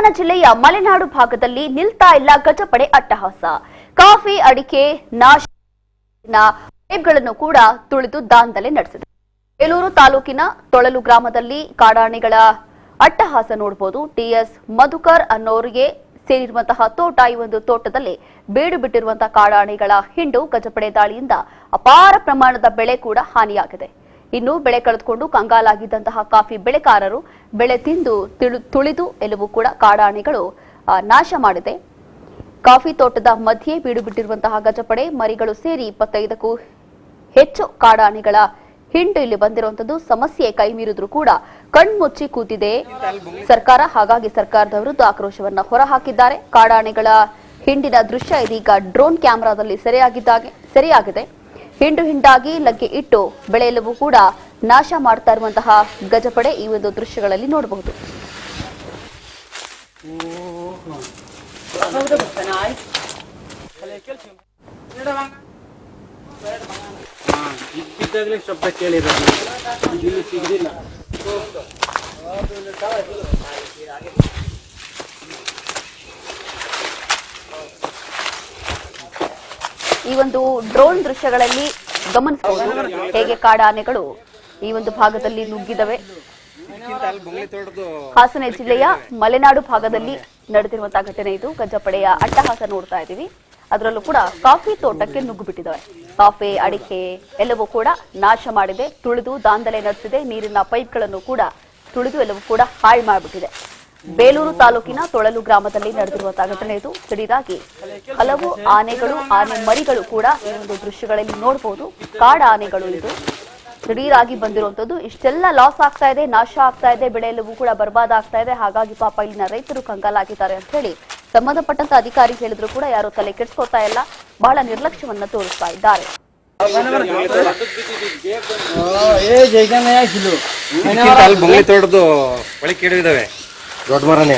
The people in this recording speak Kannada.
ಹಾಸನ ಜಿಲ್ಲೆಯ ಮಲೆನಾಡು ಭಾಗದಲ್ಲಿ ನಿಲ್ತಾ ಇಲ್ಲ ಗಜಪಡೆ ಅಟ್ಟಹಾಸ. ಕಾಫಿ, ಅಡಿಕೆ ನಾಶನ ಪೈಪ್ಗಳನ್ನು ಕೂಡ ತುಳಿದು ದಾಂಧಲೆ ನಡೆಸಿದೆ. ಬೇಲೂರು ತಾಲೂಕಿನ ತೊಳಲು ಗ್ರಾಮದಲ್ಲಿ ಕಾಡಾನೆಗಳ ಅಟ್ಟಹಾಸ ನೋಡಬಹುದು. ಟಿಎಸ್ ಮಧುಕರ್ ಅನ್ನೋರಿಗೆ ಸೇರಿರುವಂತಹ ತೋಟ, ಈ ಒಂದು ತೋಟದಲ್ಲಿ ಬೇಡು ಬಿಟ್ಟಿರುವಂತಹ ಕಾಡಾನೆಗಳ ಹಿಂಡು ಗಜಪಡೆ ದಾಳಿಯಿಂದ ಅಪಾರ ಪ್ರಮಾಣದ ಬೆಳೆ ಕೂಡ ಹಾನಿಯಾಗಿದೆ. ಇನ್ನು ಬೆಳೆ ಕಳೆದುಕೊಂಡು ಕಂಗಾಲಾಗಿದ್ದಂತಹ ಕಾಫಿ ಬೆಳೆಗಾರರು ಬೆಳೆ ತಿಂದು ತುಳಿದು ಎಲ್ಲವೂ ಕೂಡ ಕಾಡಾನೆಗಳು ನಾಶ ಮಾಡಿದೆ. ಕಾಫಿ ತೋಟದ ಮಧ್ಯೆ ಬೀಡು ಬಿಟ್ಟಿರುವಂತಹ ಗಜಪಡೆ ಮರಿಗಳು ಸೇರಿ 25ಕ್ಕೂ ಹೆಚ್ಚು ಕಾಡಾನೆಗಳ ಹಿಂಡು ಇಲ್ಲಿ ಬಂದಿರುವಂತದ್ದು ಸಮಸ್ಯೆ ಕೈ ಮೀರಿದ್ರು ಕೂಡ ಕಣ್ಮುಚ್ಚಿ ಕೂತಿದೆ ಸರ್ಕಾರ. ಹಾಗಾಗಿ ಸರ್ಕಾರದ ವಿರುದ್ಧ ಆಕ್ರೋಶವನ್ನ ಹೊರಹಾಕಿದ್ದಾರೆ. ಕಾಡಾನೆಗಳ ಹಿಂಡಿನ ದೃಶ್ಯ ಇದೀಗ ಡ್ರೋನ್ ಕ್ಯಾಮೆರಾದಲ್ಲಿ ಸೆರೆಯಾಗಿದೆ. ಹಿಂಡು ಹಿಂಡಾಗಿ ಲಗ್ಗೆ ಇಟ್ಟು ಬೆಳೆಯೆಲ್ಲವೂ ಕೂಡ ನಾಶ ಮಾಡ್ತಾ ಇರುವಂತಹ ಗಜಪಡೆ ಈ ಒಂದು ದೃಶ್ಯಗಳಲ್ಲಿ ನೋಡಬಹುದು. ಶಬ್ದ ಕೇಳಿದ್ರೆ ಈ ಒಂದು ಡ್ರೋನ್ ದೃಶ್ಯಗಳಲ್ಲಿ ಗಮನಿಸಬಹುದು ಹೇಗೆ ಕಾಡಾನೆಗಳು ಈ ಒಂದು ಭಾಗದಲ್ಲಿ ನುಗ್ಗಿದವೆ. ಹಾಸನ ಜಿಲ್ಲೆಯ ಮಲೆನಾಡು ಭಾಗದಲ್ಲಿ ನಡೆದಿರುವಂತಹ ಘಟನೆ ಇದು. ಗಜಪಡೆಯ ಅಟ್ಟಹಾಸ ನೋಡ್ತಾ ಇದ್ದೀವಿ. ಅದರಲ್ಲೂ ಕೂಡ ಕಾಫಿ ತೋಟಕ್ಕೆ ನುಗ್ಗು ಬಿಟ್ಟಿದ್ದಾವೆ. ಕಾಫಿ, ಅಡಿಕೆ ಎಲ್ಲವೂ ಕೂಡ ನಾಶ ಮಾಡಿದೆ, ತುಳಿದು ದಾಂಧಲೆ ನಡೆಸಿದೆ. ನೀರಿನ ಪೈಪ್ಗಳನ್ನು ಕೂಡ ತುಳಿದು ಎಲ್ಲವೂ ಕೂಡ ಹಾಳು ಮಾಡಿಬಿಟ್ಟಿದೆ. ಬೇಲೂರು ತಾಲೂಕಿನ ತೊಳಲು ಗ್ರಾಮದಲ್ಲಿ ನಡೆದಿರುವಂತಹ ಘಟನೆ ಇದು. ದಿಢೀರಾಗಿ ಹಲವು ಆನೆ ಮರಿಗಳು ಕೂಡ ಈ ಒಂದು ದೃಶ್ಯಗಳಲ್ಲಿ ನೋಡಬಹುದು. ಕಾಡಾನೆಗಳು ಇದು ದಿಢೀರಾಗಿ ಬಂದಿರುವಂತದ್ದು. ಇಷ್ಟೆಲ್ಲ ಲಾಸ್ ಆಗ್ತಾ ಇದೆ, ನಾಶ ಆಗ್ತಾ ಇದೆ, ಬೆಳೆ ಎಲ್ಲವೂ ಕೂಡ ಬರ್ಬಾದ್ ಆಗ್ತಾ ಇದೆ. ಹಾಗಾಗಿ ಪಾಪ ಇಲ್ಲಿನ ರೈತರು ಕಂಗಾಲಾಗಿದ್ದಾರೆ ಅಂತ ಹೇಳಿ ಸಂಬಂಧಪಟ್ಟಂತ ಅಧಿಕಾರಿ ಹೇಳಿದ್ರು ಕೂಡ ಯಾರು ತಲೆ ಕೆಡಿಸ್ಕೊತಾ ಇಲ್ಲ, ಬಹಳ ನಿರ್ಲಕ್ಷ್ಯವನ್ನ ತೋರಿಸ್ತಾ ಇದ್ದಾರೆ. ತೋಟದ್ದು ಒಳಗೆ ಕೇಳಿದಾವೆ ದೊಡ್ಡ ಮರನೇ